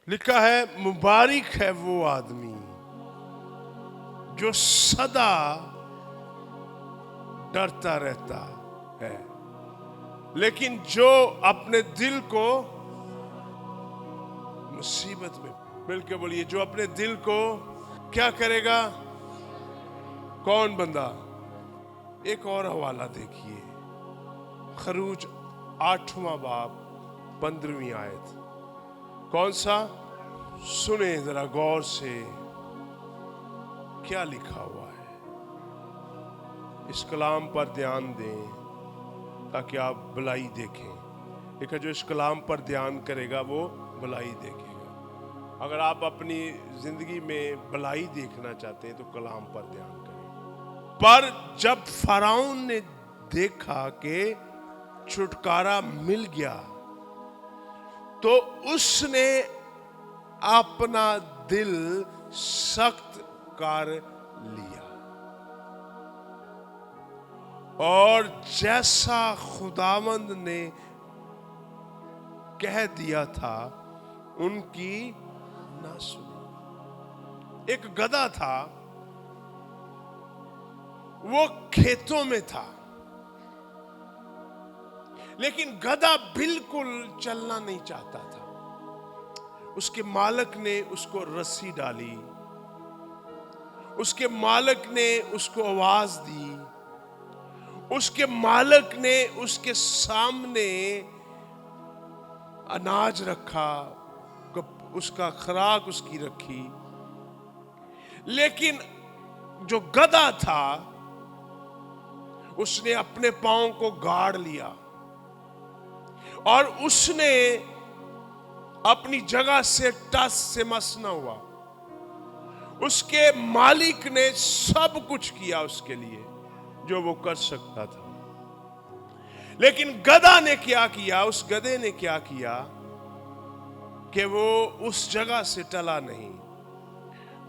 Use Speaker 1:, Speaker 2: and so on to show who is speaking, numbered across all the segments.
Speaker 1: लिखा है मुबारक है वो आदमी जो सदा डरता रहता है, लेकिन जो अपने दिल को मुसीबत में, मिलकर बोलिए, जो अपने दिल को क्या करेगा? कौन बंदा? एक और हवाला देखिए, खरूज 8वां बाब 15वीं आयत। कौन सा? सुने जरा गौर से क्या लिखा हुआ है। इस कलाम पर ध्यान दें ताकि आप भलाई देखें। देखा, जो इस कलाम पर ध्यान करेगा वो भलाई देखेगा। अगर आप अपनी जिंदगी में भलाई देखना चाहते हैं तो कलाम पर ध्यान करें। पर जब फराउन ने देखा कि छुटकारा मिल गया तो उसने अपना दिल सख्त कर लिया, और जैसा खुदावंद ने कह दिया था उनकी ना सुनी। एक गधा था, वो खेतों में था, लेकिन गधा बिल्कुल चलना नहीं चाहता था। उसके मालिक ने उसको रस्सी डाली, उसके मालिक ने उसको आवाज दी, उसके मालिक ने उसके सामने अनाज रखा, उसका खुराक उसकी रखी, लेकिन जो गधा था उसने अपने पांव को गाड़ लिया और उसने अपनी जगह से टस से मस न हुआ। उसके मालिक ने सब कुछ किया उसके लिए जो वो कर सकता था, लेकिन गधा ने क्या किया? उस गधे ने क्या किया कि वो उस जगह से टला नहीं।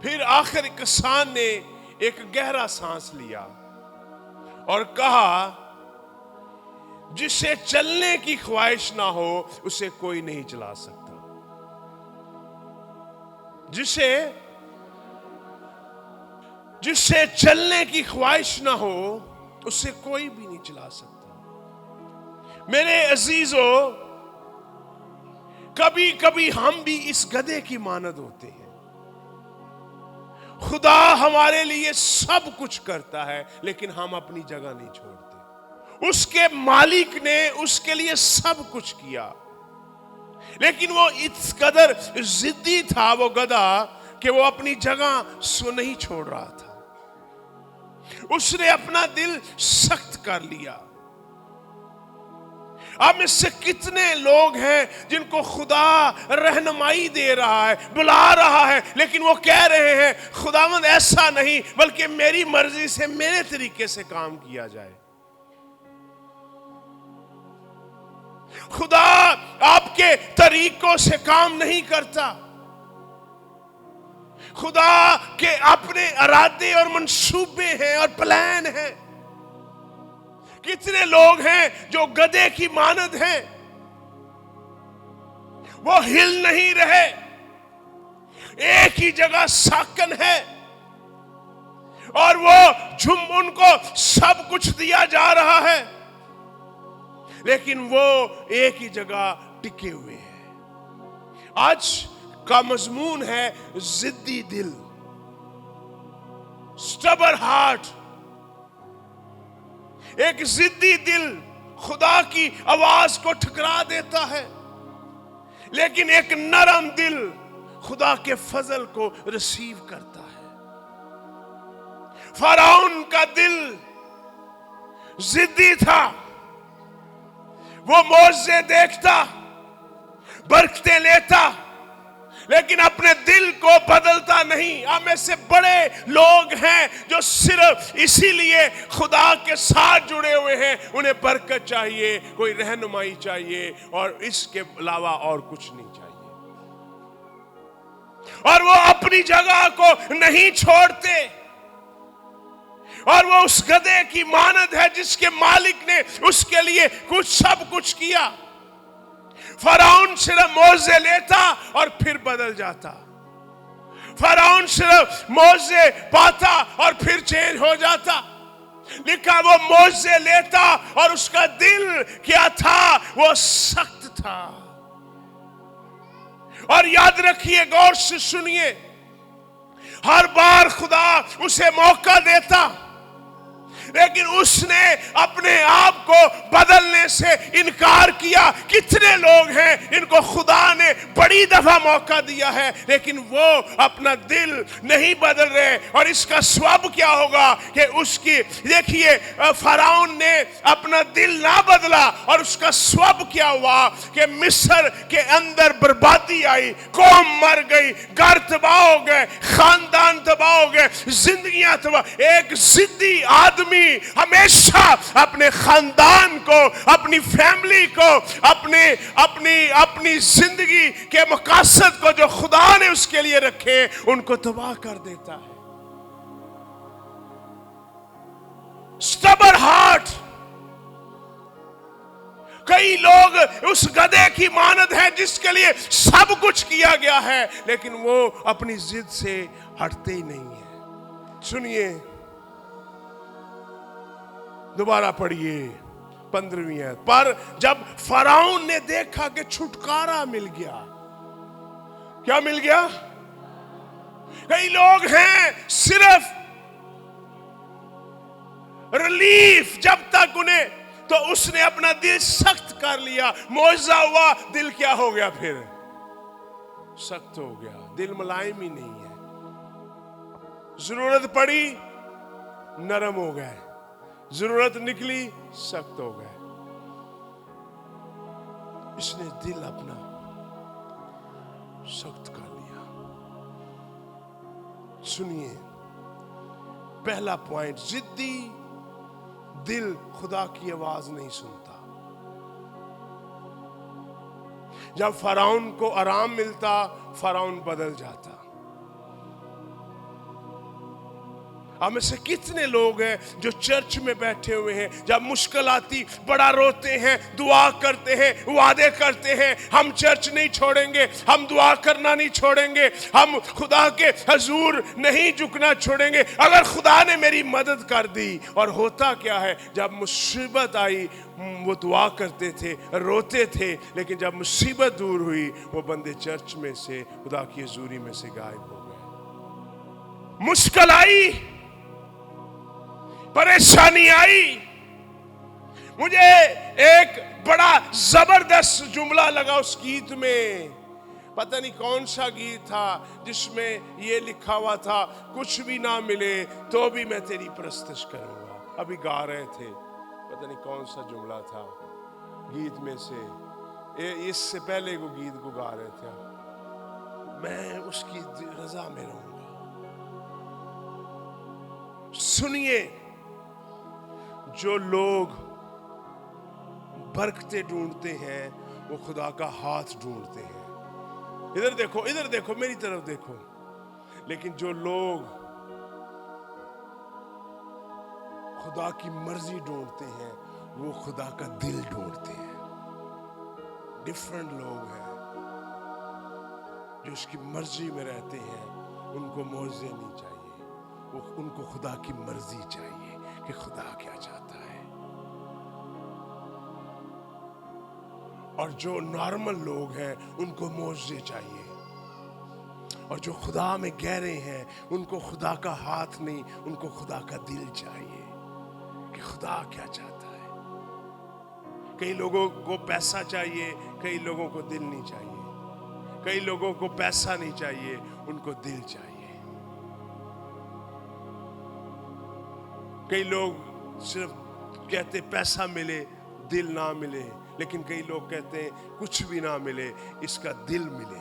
Speaker 1: फिर आखिर किसान ने एक गहरा सांस लिया और कहा, जिसे चलने की ख्वाहिश ना हो उसे कोई नहीं चला सकता। जिससे चलने की ख्वाहिश ना हो उसे कोई भी नहीं चला सकता। मेरे अजीजों, कभी कभी हम भी इस गधे की मानद होते हैं। खुदा हमारे लिए सब कुछ करता है, लेकिन हम अपनी जगह नहीं छोड़ते। उसके मालिक ने उसके लिए सब कुछ किया, लेकिन वो इस कदर जिद्दी था वो गधा कि वो अपनी जगह सो नहीं छोड़ रहा था। उसने अपना दिल सख्त कर लिया। अब इससे कितने लोग हैं जिनको खुदा रहनुमाई दे रहा है, बुला रहा है, लेकिन वो कह रहे हैं खुदावंद ऐसा नहीं, बल्कि मेरी मर्जी से मेरे तरीके से काम किया जाए। खुदा आपके तरीकों से काम नहीं करता। खुदा के अपने इरादे और मंसूबे हैं और प्लान हैं। कितने लोग हैं जो गधे की मानद हैं, वो हिल नहीं रहे, एक ही जगह साकन है, और वो उनको सब कुछ दिया जा रहा है, लेकिन वो एक ही जगह टिके हुए हैं। आज का मजमून है जिद्दी दिल, स्टबर्न हार्ट। एक जिद्दी दिल खुदा की आवाज को ठुकरा देता है, लेकिन एक नरम दिल खुदा के फजल को रिसीव करता है। फराउन का दिल जिद्दी था, वो मोज़े देखता, बरकतें लेता, लेकिन अपने दिल को बदलता नहीं। हम में से बड़े लोग हैं जो सिर्फ इसीलिए खुदा के साथ जुड़े हुए हैं, उन्हें बरकत चाहिए, कोई रहनुमाई चाहिए, और इसके अलावा और कुछ नहीं चाहिए, और वो अपनी जगह को नहीं छोड़ते। और वो उस गधे की मानद है जिसके मालिक ने उसके लिए सब कुछ किया। फराउन सिर्फ मोजे लेता और फिर बदल जाता। फराउन सिर्फ मोजे पाता और फिर चेंज हो जाता। लिखा वो मोजे लेता और उसका दिल क्या था, वो सख्त था। और याद रखिए, गौर से सुनिए, हर बार खुदा उसे मौका देता, लेकिन उसने अपने आप को बदलने से इनकार किया। कितने लोग हैं इनको खुदा ने बड़ी दफा मौका दिया है, लेकिन वो अपना दिल नहीं बदल रहे। और इसका स्वभाव क्या होगा कि उसकी, देखिए, फराउन ने अपना दिल ना बदला और उसका स्वभाव क्या हुआ कि मिस्र के अंदर बर्बादी आई, कौम मर गई, घर तबाह हो गए, खानदान तबाह हो गए, जिंदगियां तबाह। एक जिद्दी आदमी हमेशा अपने खानदान को, अपनी फैमिली को, अपनी जिंदगी के मकसद को जो खुदा ने उसके लिए रखे, उनको तबाह कर देता है। Stubborn heart. कई लोग उस गधे की मानद है जिसके लिए सब कुछ किया गया है, लेकिन वो अपनी जिद से हटते ही नहीं है। सुनिए, दोबारा पढ़िए 15वीं आयत। पर जब फराउन ने देखा कि छुटकारा मिल गया, क्या मिल गया? कई लोग हैं सिर्फ रिलीफ जब तक उन्हें, तो उसने अपना दिल सख्त कर लिया, मौजा हुआ, दिल क्या हो गया? फिर सख्त हो गया, दिल मुलायम ही नहीं है। जरूरत पड़ी, नरम हो गए, जरूरत निकली, सख्त हो गए। इसने दिल अपना सख्त कर लिया। सुनिए, पहला पॉइंट, जिद्दी दिल खुदा की आवाज नहीं सुनता। जब फराउन को आराम मिलता, फराउन बदल जाता। हम में से कितने लोग हैं जो चर्च में बैठे हुए हैं, जब मुश्किल आती बड़ा रोते हैं, दुआ करते हैं, वादे करते हैं, हम चर्च नहीं छोड़ेंगे, हम दुआ करना नहीं छोड़ेंगे, हम खुदा के हजूर नहीं झुकना छोड़ेंगे अगर खुदा ने मेरी मदद कर दी। और होता क्या है, जब मुसीबत आई वो दुआ करते थे, रोते थे, लेकिन जब मुसीबत दूर हुई वो बंदे चर्च में से, खुदा की हजूरी में से गायब हो गए। मुश्किल आई, परेशानी आई। मुझे एक बड़ा जबरदस्त जुमला लगा उस गीत में, पता नहीं कौन सा गीत था, जिसमें ये लिखा हुआ था, कुछ भी ना मिले तो भी मैं तेरी परस्तिश करूंगा। अभी गा रहे थे, पता नहीं कौन सा जुमला था गीत में से, इससे पहले वो गीत को गा रहे थे, मैं उसकी रजा में रहूंगा। सुनिए, जो लोग बरकतें ढूंढते हैं वो खुदा का हाथ ढूंढते हैं। इधर देखो, इधर देखो, मेरी तरफ देखो। लेकिन जो लोग खुदा की मर्जी ढूंढते हैं वो खुदा का दिल ढूंढते हैं। डिफरेंट लोग हैं जो उसकी मर्जी में रहते हैं, उनको मौजे नहीं चाहिए, वो उनको खुदा की मर्जी चाहिए कि खुदा क्या चाहता है। और जो नॉर्मल लोग हैं उनको मौजे चाहिए, और जो खुदा में गहरे हैं उनको खुदा का हाथ नहीं, उनको खुदा का दिल चाहिए कि खुदा क्या चाहता है। कई लोगों को पैसा चाहिए, कई लोगों को दिल नहीं चाहिए। कई लोगों को पैसा नहीं चाहिए, उनको दिल चाहिए। कई लोग सिर्फ कहते पैसा मिले, दिल ना मिले, लेकिन कई लोग कहते हैं कुछ भी ना मिले, इसका दिल मिले।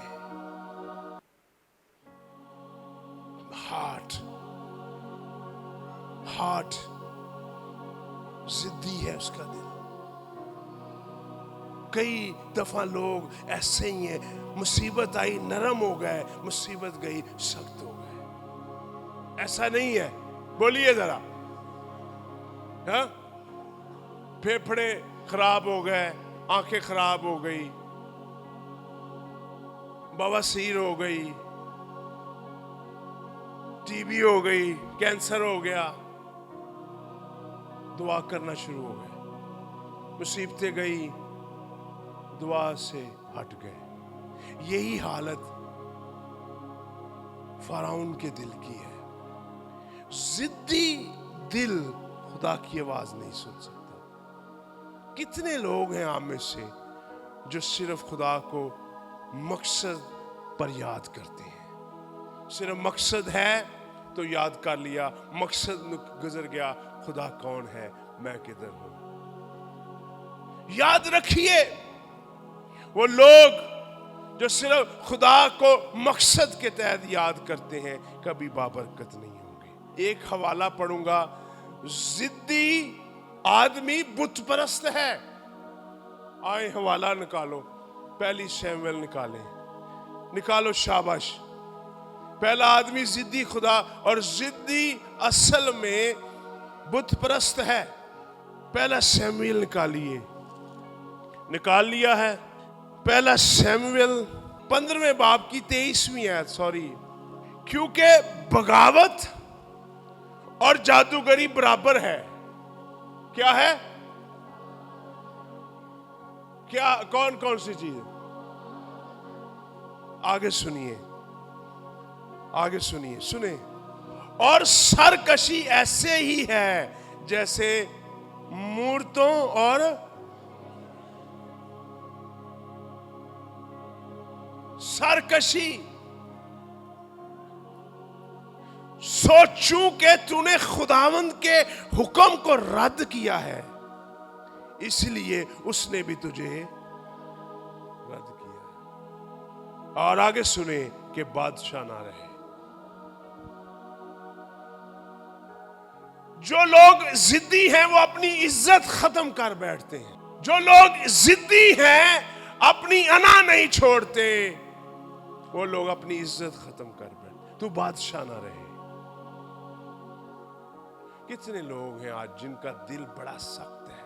Speaker 1: हार्ट जिद्दी है उसका दिल। कई दफा लोग ऐसे ही हैं, मुसीबत आई नरम हो गए, मुसीबत गई सख्त हो गए। ऐसा नहीं है, बोलिए जरा। फेफड़े खराब हो गए, आंखें खराब हो गई, बवासीर हो गई, टीबी हो गई, कैंसर हो गया, दुआ करना शुरू हो गए। मुसीबतें गई, दुआ से हट गए। यही हालत फ़िरौन के दिल की है। जिद्दी दिल खुदा की आवाज नहीं सुन सकता। कितने लोग हैं आप में से जो सिर्फ खुदा को मकसद पर याद करते हैं। सिर्फ मकसद है तो याद कर लिया, मकसद गुजर गया, खुदा कौन है, मैं किधर हूं। याद रखिए, वो लोग जो सिर्फ खुदा को मकसद के तहत याद करते हैं कभी बाबरकत नहीं होंगे। एक हवाला पढ़ूंगा। जिद्दी आदमी बुत परस्त है। आए हवाला निकालो, पहली शैमुएल निकालो, शाबाश। पहला आदमी जिद्दी खुदा, और जिद्दी असल में बुत परस्त है। पहला शैमुएल निकाल लिया है। पहला शैमुएल 15वें बाब की 23वीं आयत, सॉरी, क्योंकि बगावत और जादूगरी बराबर है। क्या है? क्या? कौन कौन सी चीज? आगे सुनिए। और सरकशी ऐसे ही है जैसे मूर्तों और सरकशी। सोचूं कि तूने खुदावंद के हुक्म को रद्द किया है, इसलिए उसने भी तुझे रद्द किया। और आगे सुने कि बादशाह ना रहे। जो लोग जिद्दी हैं वो अपनी इज्जत खत्म कर बैठते हैं। जो लोग जिद्दी हैं अपनी अना नहीं छोड़ते, वो लोग अपनी इज्जत खत्म कर बैठते। तू बादशाह ना रहे। कितने लोग हैं आज जिनका दिल बड़ा सख्त है,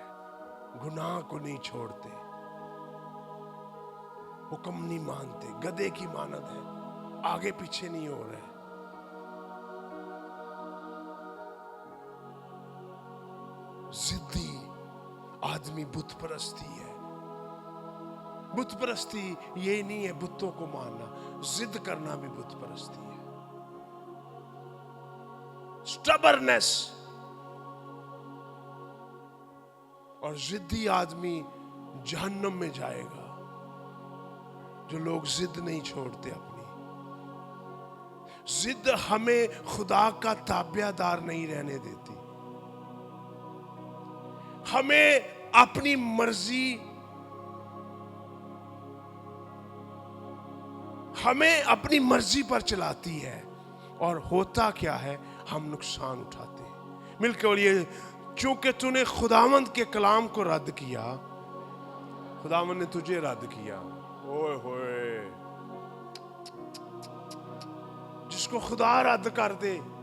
Speaker 1: गुनाह को नहीं छोड़ते, हुक्म नहीं मानते, गधे की मानत है, आगे पीछे नहीं हो रहे। जिद्दी आदमी बुत परस्ती है। बुत परस्ती ये नहीं है बुतों को मानना, जिद करना भी बुत परस्ती है। स्टबरनेस। और जिद्दी आदमी जहन्नम में जाएगा। जो लोग जिद नहीं छोड़ते अपनी। जिद हमें खुदा का ताबियादार नहीं रहने देती। हमें अपनी मर्जी, पर चलाती है। और होता क्या है, हम नुकसान उठाते हैं। मिलकर बोलिए, क्योंकि तूने खुदावंद के कलाम को रद्द किया, खुदावंद ने तुझे रद्द किया। ओए होए, जिसको खुदा रद्द कर दे,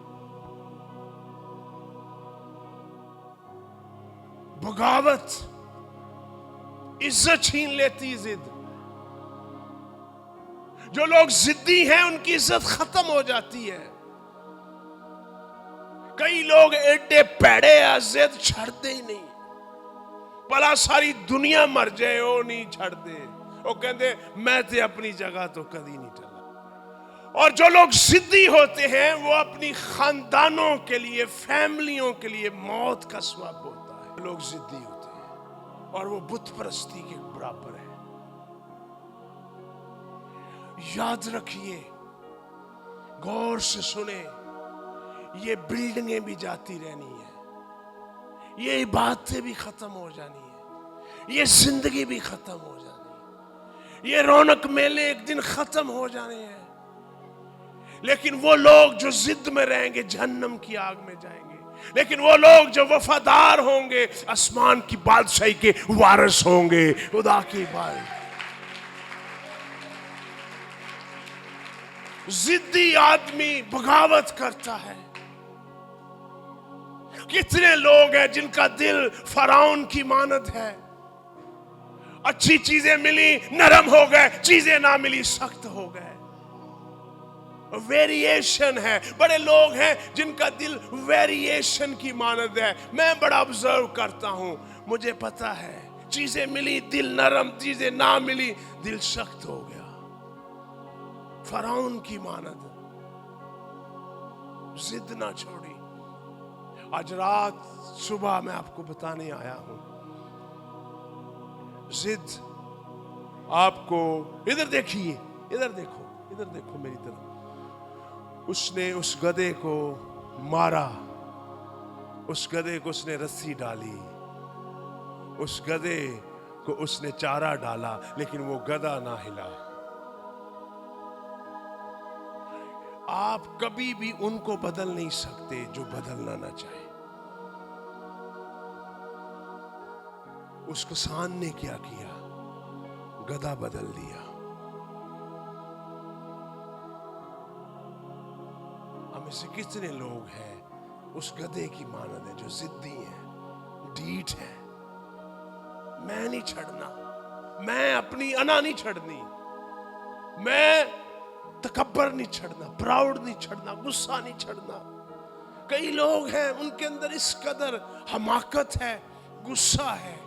Speaker 1: बगावत, इज्जत छीन लेती जिद। जो लोग जिद्दी हैं उनकी इज्जत खत्म हो जाती है। कई लोग एडे पैड़े हैं, जिद छड़ते ही नहीं। भला सारी दुनिया मर जाए वो नहीं छड़ते। वो कहते मैं ते अपनी जगह तो कभी नहीं टला। और जो लोग जिद्दी होते हैं वो अपनी खानदानों के लिए, फैमिलियों के लिए मौत का स्वाब होता है। लोग जिद्दी होते हैं और वो बुत परस्ती के बराबर है। याद रखिए, गौर से सुने, ये बिल्डिंगें भी जाती रहनी है, ये बातें भी खत्म हो जानी है, ये जिंदगी भी खत्म हो जानी है, ये रौनक मेले एक दिन खत्म हो जाने हैं। लेकिन वो लोग जो जिद में रहेंगे जहन्नम की आग में जाएंगे। लेकिन वो लोग जो वफादार होंगे आसमान की बादशाही के वारिस होंगे। खुदा की बात। जिद्दी आदमी बगावत करता है। कितने लोग हैं जिनका दिल फराउन की मानद है। अच्छी चीजें मिली नरम हो गए, चीजें ना मिली सख्त हो गए। वेरिएशन है। बड़े लोग हैं जिनका दिल वेरिएशन की मानद है। मैं बड़ा ऑब्जर्व करता हूं, मुझे पता है चीजें मिली दिल नरम, चीजें ना मिली दिल सख्त हो गया। फरौन की मानद, जिद ना छोड़ी। आज रात सुबह मैं आपको बताने आया हूं, जिद आपको, इधर देखिए, इधर देखो मेरी तरफ। उसने उस गधे को मारा, उस गधे को उसने रस्सी डाली, उस गधे को उसने चारा डाला, लेकिन वो गधा ना हिला। आप कभी भी उनको बदल नहीं सकते जो बदलना ना चाहे। उस किसान ने क्या किया? गधा बदल दिया। हम से कितने लोग हैं उस गधे की मानद है, जो जिद्दी है, ढीठ है। मैं नहीं छड़ना, मैं अपनी अना नहीं छड़नी, मैं तकब्बर नहीं छड़ना, प्राउड नहीं छड़ना, गुस्सा नहीं छड़ना। कई लोग हैं उनके अंदर इस कदर हमाकत है, गुस्सा है।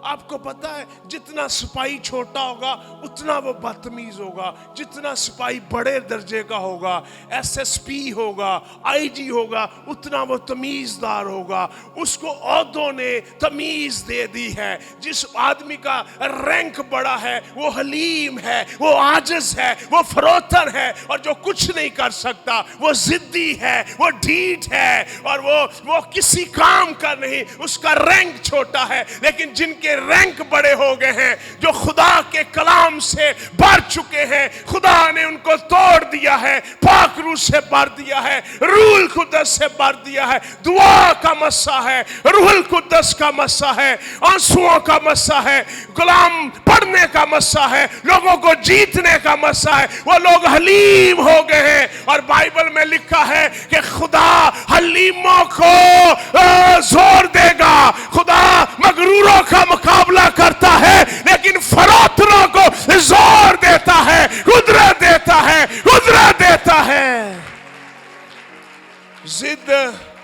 Speaker 1: आपको पता है जितना सिपाही छोटा होगा उतना वो बदतमीज होगा, जितना सिपाही बड़े दर्जे का होगा, एसएसपी होगा, आईजी होगा, उतना वो तमीजदार होगा। उसको ओहदों ने तमीज दे दी है। जिस आदमी का रैंक बड़ा है वो हलीम है, वो आजिज है, वो फरोतन है, और जो कुछ नहीं कर सकता वो जिद्दी है, वो ढीठ है, और वो किसी काम का नहीं, उसका रैंक छोटा है। लेकिन जिनके रैंक बड़े हो गए हैं, जो खुदा के कलाम से भर चुके हैं, खुदा ने उनको तोड़ दिया है, पाक रूह से भर दिया है, रूहुल कुद्दस से भर दिया है। दुआ का मस्सा है, रूहुल कुद्दस का मस्सा है, आंसुओं का मस्सा है, कलाम पढ़ने का मस्सा है, लोगों को जीतने का मस्सा है। वो लोग हलीम हो गए हैं, और बाइबल में लिखा है कि खुदा हलीमों को जोर देगा, खुदा मगरूरों का मुकाबला करता है, लेकिन फरोतनों को जोर देता है, कुदरत देता है, कुदरत देता है। जिद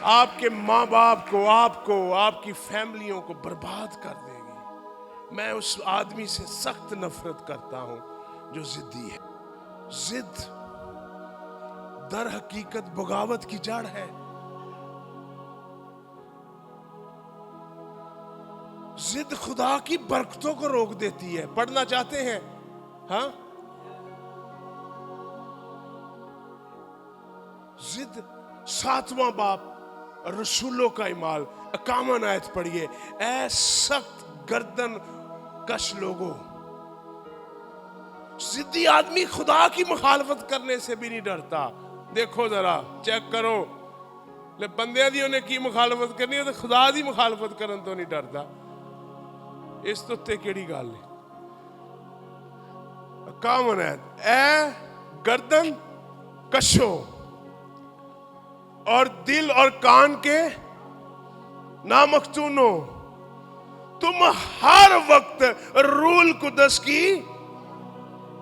Speaker 1: आपके माँ बाप को, आपको, आपकी फैमिलियों को बर्बाद कर देगी। मैं उस आदमी से सख्त नफरत करता हूं जो जिद्दी है। जिद दर हकीकत बगावत की जड़ है। जिद खुदा की बरकतों को रोक देती है। पढ़ना चाहते हैं? हाँ, जिद 7वां बाब रसूलों का इमाल 51 आयत पढ़िए। ऐ सख्त गर्दन कश लोगों, जिद्दी आदमी खुदा की मुखालफत करने से भी नहीं डरता। देखो जरा, चेक करो, ले बंदे दी उन्हें की मुखालफत करनी है, तो खुदा दी मुखालफत करन तो नहीं डरता। इस तो उत्ते केड़ी गल है? 51 है, ऐ गर्दन कशो और दिल और कान के नामख्तूनो, तुम हर वक्त रूहुल कुद्दस की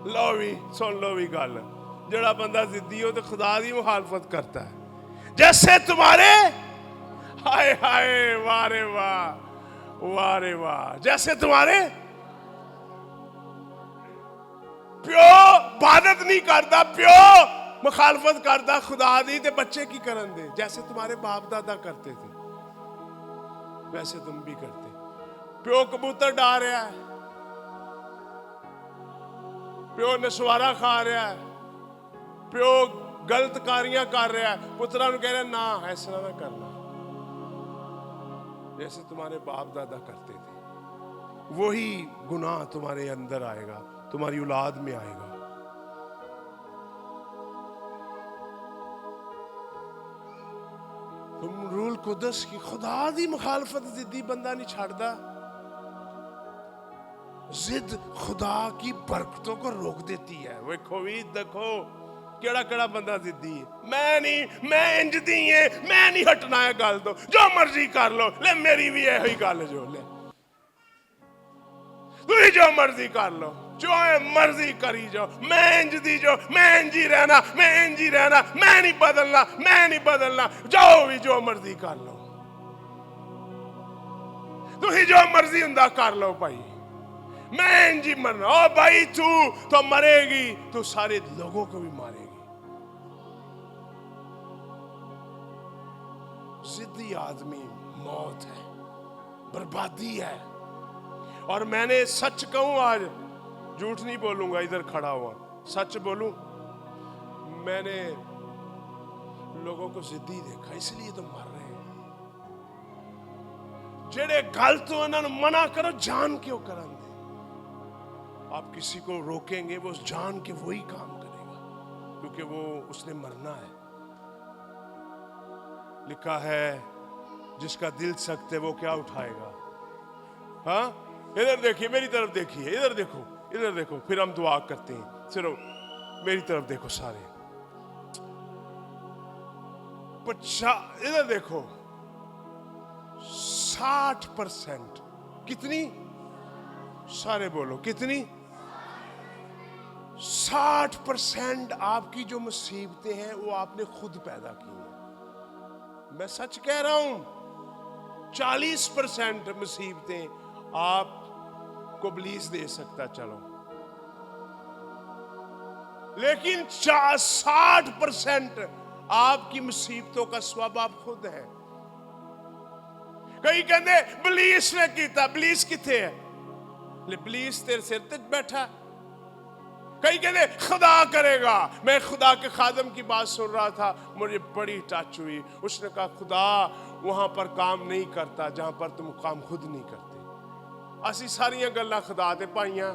Speaker 1: लोवी, सुन लो भी गल। जड़ा बंदा जिद्दी हो तो खुदा दी मुखालफत करता है। जैसे तुम्हारे, हाय हाय, वारे वाह, वारे वाह, जैसे तुम्हारे प्यो इबादत नहीं करता, प्यो मुखालफत करता खुदा दी, ते बच्चे की करन दे। जैसे तुम्हारे बाप दादा करते थे वैसे तुम भी करते। प्यो कबूतर डा रहा है, प्यो नसवारा खा रहा है, प्यो गलत कारियां कर रहा है, पुत्रा नु कह रहा ना ऐसा ना करना, जैसे तुम्हारे बाप दादा करते थे। वही गुनाह तुम्हारे अंदर आएगा, तुम्हारी औलाद में आएगा। तुम रूहुल कुद्दस की, खुदा दी मुखालफत जिद्दी बंदा नहीं छाड़दा। जिद खुदा की बरकतों को रोक देती है। देखो भी, देखो केड़ा केड़ा बंदा जिद्दी है। मैं नहीं, मैं इंज दी है, मैं नहीं हटना है, गल दो जो मर्जी कर लो, ले मेरी भी यही गल जो, ले तू तुम ही जो मर्जी कर लो, जो है मर्जी करी जाओ, मैं इंज दी जो, मैं इंज ही रहना, मैं इंज ही रहना, मैं नहीं बदलना, मैं नहीं बदलना, जाओ भी जो मर्जी कर लो, तुम ही जो मर्जी हुंदा कर लो भाई, मैं इंज ही मरना। ओ भाई तू तो मरेगी, तो सारे लोगों को भी मारेगी। जिद्दी आदमी मौत है, बर्बादी है। और मैंने सच कहूं, आज झूठ नहीं बोलूंगा, इधर खड़ा हुआ सच बोलूं, मैंने लोगों को जिद्दी देखा, इसलिए तो मर रहे हैं। जेड़े गलत हो उन्होंने मना करो, जान क्यों करन दे। आप किसी को रोकेंगे, वो जान के वही काम करेगा, क्योंकि वो उसने मरना है। लिखा है जिसका दिल सख्त है वो क्या उठाएगा। हाँ, इधर देखिए, मेरी तरफ देखिए, इधर देखो, इधर देखो, फिर हम दुआ करते हैं। सिर्फ मेरी तरफ देखो सारे, इधर देखो, 60%, कितनी, सारे बोलो कितनी, 60% आपकी जो मुसीबतें हैं वो आपने खुद पैदा की हैं। मैं सच कह रहा हूं, 40% मुसीबतें आपको इब्लीस दे सकता, चलो, लेकिन 60% आपकी मुसीबतों का सबब आप खुद है। कई कहते इब्लीस ने कीता, इब्लीस किथे है, इब्लीस तेरे सिर ते बैठा। कई कहते खुदा करेगा। मैं खुदा के खादम की बात सुन रहा था, मुझे बड़ी टच हुई। उसने कहा खुदा वहां पर काम नहीं करता जहां पर तुम काम खुद नहीं करते। असी सारियां गल्लां खुदा दे पाइयां,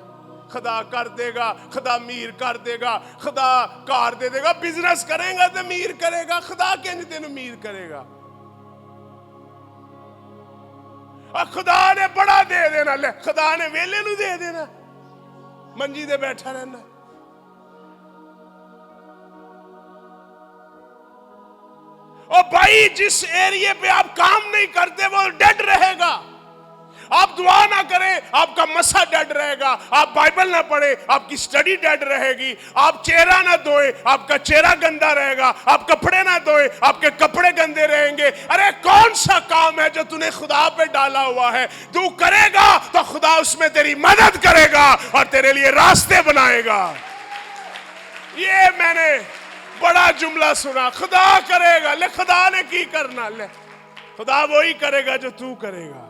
Speaker 1: खुदा कर देगा, खुदा मीर कर देगा, खुदा कार दे देगा, बिजनेस करेगा तो मीर करेगा। खुदा किंज तेनू मीर करेगा? खुदा ने बड़ा दे देना, ले खुदा ने वेले नू दे देना, मंजी दे बैठा रहना। और भाई जिस एरिया पे आप काम नहीं करते वो डेड रहेगा। आप दुआ ना करें, आपका मसा डेड रहेगा। आप बाइबल ना पढ़े, आपकी स्टडी डेड रहेगी। आप चेहरा ना धोए, आपका चेहरा गंदा रहेगा। आप कपड़े ना धोए, आपके कपड़े गंदे रहेंगे। अरे कौन सा काम है जो तूने खुदा पे डाला हुआ है? तू करेगा तो खुदा उसमें तेरी मदद करेगा और तेरे लिए रास्ते बनाएगा। ये मैंने बड़ा जुमला सुना, खुदा करेगा। ले खुदा ने की करना, ले खुदा वही करेगा जो तू करेगा,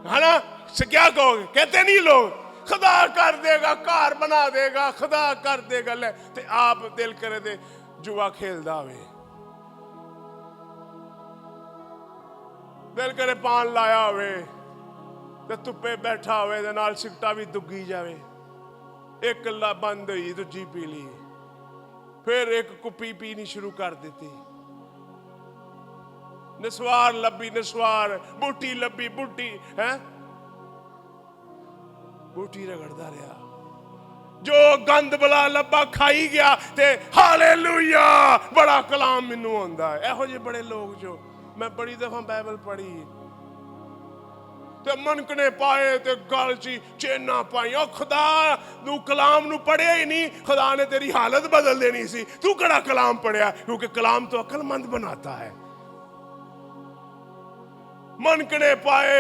Speaker 1: है ना? से क्या कहोगे? कहते नहीं लोग खुदा कर देगा, कार बना देगा, खुदा कर देगा। ले ते आप दिल करे दे जुआ खेलदा होवे, दिल करे पान लाया होवे ते धुप्पे बैठा होवे ते नाल सिगटा भी दुगी जावे। एक ला बंद हुई, दूजी पी ली, फिर एक कुप्पी पीनी शुरू कर देती। नस्वार लब्बी नस्वार, बूटी लब्बी बूटी, है बूटी रगड़दा रहा। जो गंद बला लब्बा खाई गया ते हालेलुया बड़ा कलाम मैनू आंदा है। एहो जे बड़े लोग जो मैं बड़ी दफा बाइबल पढ़ी ते मनकने पाए ते गल ची चेना पाई। और खुदा नू कलाम नू पढ़िया ही नहीं, खुदा ने तेरी हालत बदल देनी सी। तू कड़ा कलाम पढ़िया? क्योंकि कलाम तो अक्लमंद बनाता है। मनकने पाए,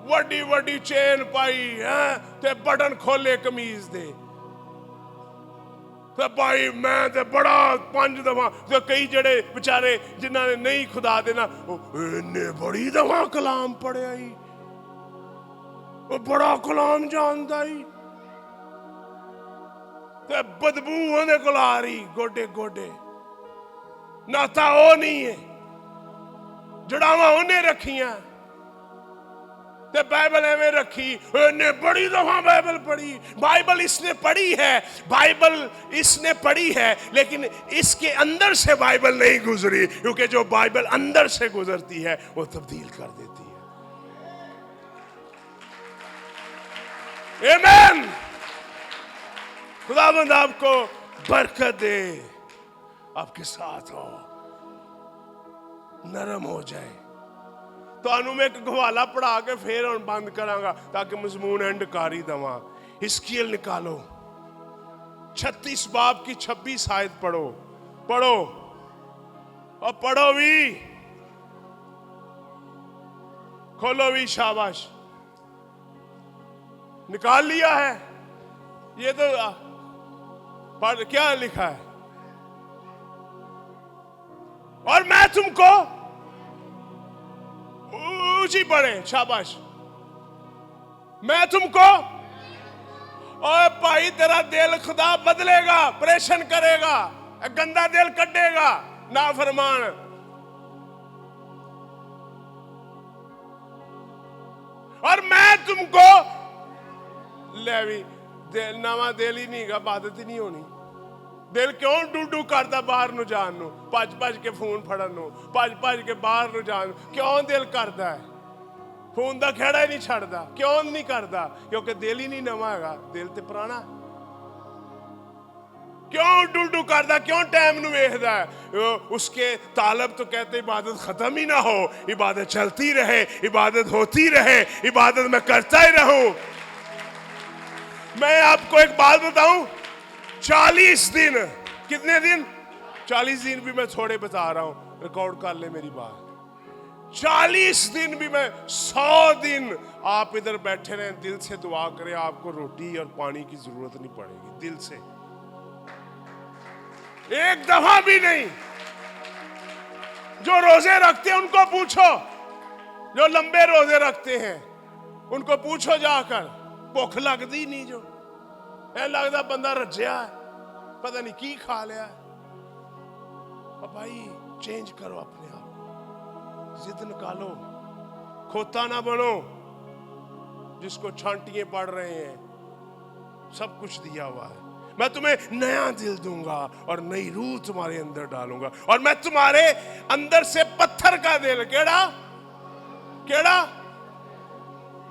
Speaker 1: वड्डी वड्डी चेन पाई है ते बटन खोले कमीज दे ते भाई मैं ते बड़ा 5 दफा ते कई जड़े बेचारे जिन्हों ने नहीं खुदा देना इन्ने बड़ी दफा कलाम पढ़िया ही, वो बड़ा कलाम जानदा ही ते बदबू ओदे कोल आ रही गोडे गोडे। नाता ओ नहीं है, जड़ावा उन्हें रखियां ते बाइबल एवं रखी। इन्हें बड़ी दफा बाइबल पढ़ी। बाइबल इसने पढ़ी है, बाइबल इसने पढ़ी है, लेकिन इसके अंदर से बाइबल नहीं गुजरी, क्योंकि जो बाइबल अंदर से गुजरती है वो तब्दील कर देती है। आमीन। खुदावंद आपको बरकत दे, आपके साथ हो, नरम हो जाए, ਤੁਹਾਨੂੰ ਮੈਂ ਇੱਕ ਗਵਾਲਾ ਪੜਾ ਕੇ ਫੇਰ ਹੁਣ ਬੰਦ ਕਰਾਂਗਾ ਤਾਂ ਕਿ ਮਜ਼ਮੂਨ ਐਂਡ ਕਰ ਹੀ ਦਵਾਂ। हिस्कियल निकालो, 36 बाब की 26 आयत पढ़ो, पढ़ो और पढ़ो भी, खोलो भी, शाबाश, निकाल लिया है। ये तो पढ़ क्या लिखा है, और मैं तुमको ऊंची पढ़े, शाबाश, मैं तुमको, और भाई तेरा दिल खुदा बदलेगा, ऑपरेशन करेगा, गंदा दिल कटेगा, नाफरमान। और मैं तुमको ले भी नवा दिल ही नहीं गा, इबादत ही नहीं होनी। दिल क्यों डू करता बाहर नु जान नु, भज के फोन फड़न नु, भज के बाहर नु जान, क्यों दिल करता है? फोन का खेड़ा ही नहीं छड़ता, क्यों नहीं करता? क्योंकि दिल ही नहीं नवा है, दिल ते पुराना। क्यों डू करता, क्यों टाइम नु वेखदा है? उसके तालब तो कहते इबादत खत्म ही ना हो, इबादत चलती रहे, इबादत होती रहे, इबादत मैं करता ही रहूं। मैं आपको एक बात बताऊं, 40 दिन, कितने दिन? 40 दिन भी मैं थोड़े बता रहा हूं, रिकॉर्ड कर ले मेरी बात। 40 दिन भी मैं, 100 दिन आप इधर बैठे रहें, दिल से दुआ करें, आपको रोटी और पानी की जरूरत नहीं पड़ेगी, दिल से। एक दफा भी नहीं। जो रोजे रखते हैं उनको पूछो, जो लंबे रोजे रखते हैं उनको पूछो जाकर, भुख लगती नहीं, जो ऐ लगता बंदा रज्या है, पता नहीं की खा लिया है। और भाई चेंज करो अपने आप, जिद निकालो, खोता ना बनो जिसको छांटियां पड़ रहे हैं। सब कुछ दिया हुआ है। मैं तुम्हें नया दिल दूंगा और नई रूह तुम्हारे अंदर डालूंगा, और मैं तुम्हारे अंदर से पत्थर का दिल, केड़ा केड़ा,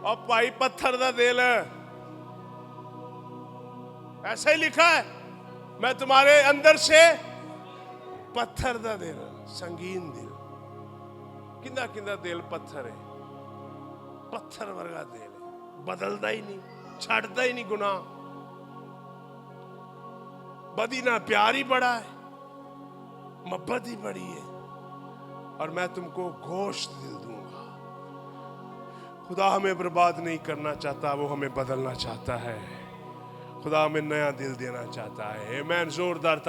Speaker 1: और भाई पत्थर का दिल ऐसा ही लिखा है, मैं तुम्हारे अंदर से पत्थर का दिल, संगीन दिल। किंदा किंदा दिल पत्थर है, पत्थर वर्गा दिल है, बदलता ही नहीं, छड़ता ही नहीं गुनाह, बदी ना प्यार ही बड़ा है, मोहब्बत ही बड़ी है, और मैं तुमको गोश्त दिल दूंगा। खुदा हमें बर्बाद नहीं करना चाहता, वो हमें बदलना चाहता है। खुदा हमें नया दिल देना चाहता है। आमीन। जोरदार